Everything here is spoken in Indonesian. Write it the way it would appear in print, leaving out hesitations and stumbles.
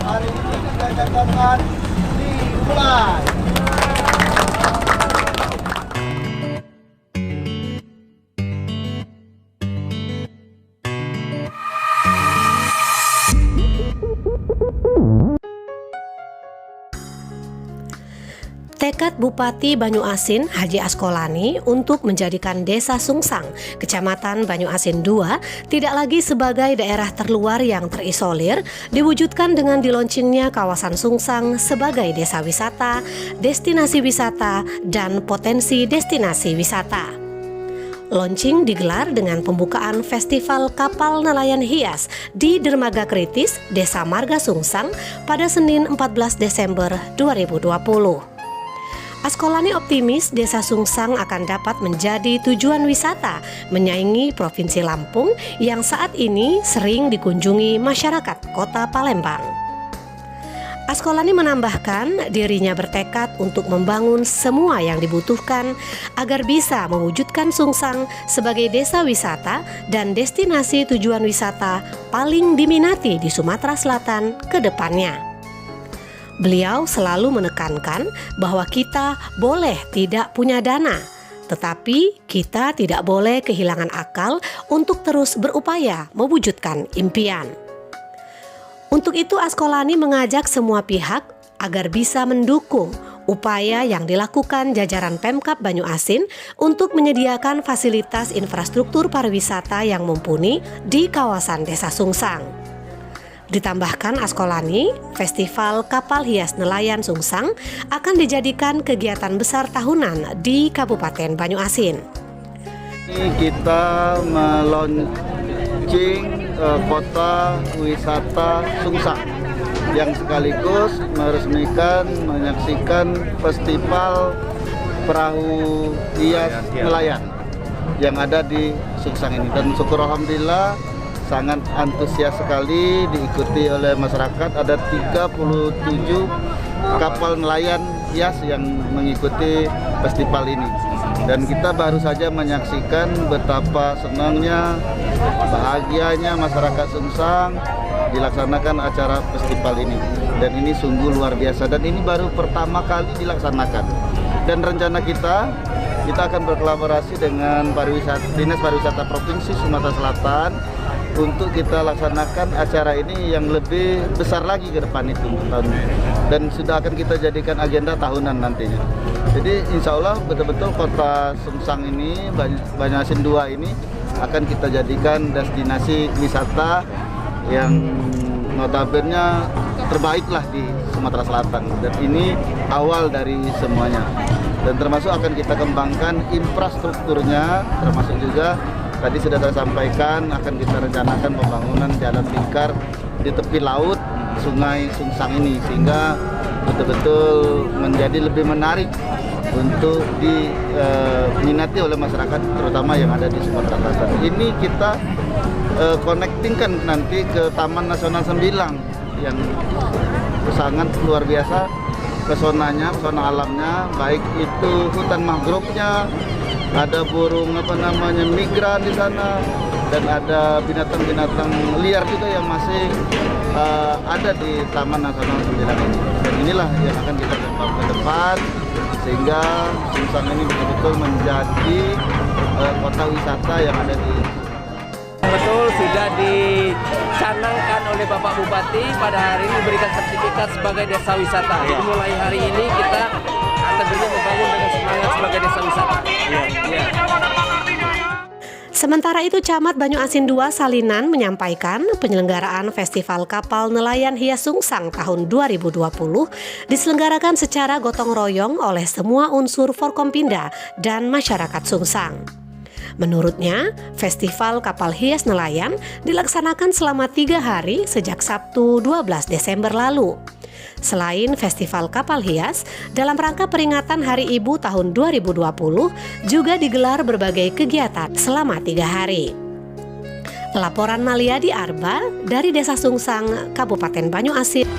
Hari ini kita akan dimulai. Tekad Bupati Banyuasin Haji Asqolani untuk menjadikan Desa Sungsang, Kecamatan Banyuasin II tidak lagi sebagai daerah terluar yang terisolir, diwujudkan dengan dilaunchingnya kawasan Sungsang sebagai desa wisata, destinasi wisata, dan potensi destinasi wisata. Launching digelar dengan pembukaan Festival Kapal Nelayan Hias di Dermaga Kritis, Desa Marga Sungsang pada Senin 14 Desember 2020. Asqolani optimis Desa Sungsang akan dapat menjadi tujuan wisata menyaingi Provinsi Lampung yang saat ini sering dikunjungi masyarakat Kota Palembang. Asqolani menambahkan dirinya bertekad untuk membangun semua yang dibutuhkan agar bisa mewujudkan Sungsang sebagai desa wisata dan destinasi tujuan wisata paling diminati di Sumatera Selatan ke depannya. Beliau selalu menekankan bahwa kita boleh tidak punya dana, tetapi kita tidak boleh kehilangan akal untuk terus berupaya mewujudkan impian. Untuk itu Asqolani mengajak semua pihak agar bisa mendukung upaya yang dilakukan jajaran Pemkab Banyuasin untuk menyediakan fasilitas infrastruktur pariwisata yang mumpuni di kawasan Desa Sungsang. Ditambahkan Asqolani, Festival Kapal Hias Nelayan Sungsang akan dijadikan kegiatan besar tahunan di Kabupaten Banyuasin. Ini kita meluncing kota wisata Sungsang yang sekaligus meresmikan menyaksikan festival perahu hias nelayan yang ada di Sungsang ini, dan syukur alhamdulillah sangat antusias sekali diikuti oleh masyarakat. Ada 37 kapal nelayan hias yang mengikuti festival ini, dan kita baru saja menyaksikan betapa senangnya, bahagianya masyarakat Sungsang dilaksanakan acara festival ini, dan ini sungguh luar biasa, dan ini baru pertama kali dilaksanakan. Dan rencana kita akan berkolaborasi dengan Dinas Pariwisata Provinsi Sumatera Selatan untuk kita laksanakan acara ini yang lebih besar lagi ke depan itu tahun, dan sudah akan kita jadikan agenda tahunan nantinya. Jadi insya Allah betul-betul kota Sungsang ini, Banyuasin II ini akan kita jadikan destinasi wisata yang notabene terbaik lah di Sumatera Selatan, dan ini awal dari semuanya. Dan termasuk akan kita kembangkan infrastrukturnya, termasuk juga tadi sudah saya sampaikan akan kita rencanakan pembangunan jalan lingkar di tepi laut Sungai Sungsang ini, sehingga betul-betul menjadi lebih menarik untuk diminati oleh masyarakat, terutama yang ada di Sumatera Selatan. Ini kita connectingkan nanti ke Taman Nasional Sembilang yang sangat luar biasa pesonanya, pesona alamnya, baik itu hutan mangrove-nya, ada burung migran di sana, dan ada binatang-binatang liar juga yang masih ada di Taman Nasional Sembilang ini. Dan inilah yang akan kita kembangkan ke depan, sehingga Sungsang ini betul-betul menjadi kota wisata yang ada di. Betul, sudah dicanangkan oleh Bapak Bupati pada hari ini memberikan sertifikat sebagai desa wisata. Jadi mulai hari ini kita tentunya membangun dengan semangat sebagai desa wisata. Sementara itu, Camat Banyuasin II Salinan menyampaikan penyelenggaraan Festival Kapal Nelayan Hias Sungsang tahun 2020 diselenggarakan secara gotong royong oleh semua unsur Forkompinda dan masyarakat Sungsang. Menurutnya, Festival Kapal Hias Nelayan dilaksanakan selama 3 hari sejak Sabtu 12 Desember lalu. Selain Festival Kapal Hias, dalam rangka peringatan Hari Ibu tahun 2020 juga digelar berbagai kegiatan selama 3 hari. Laporan Maliadi Arba dari Desa Sungsang, Kabupaten Banyuasin.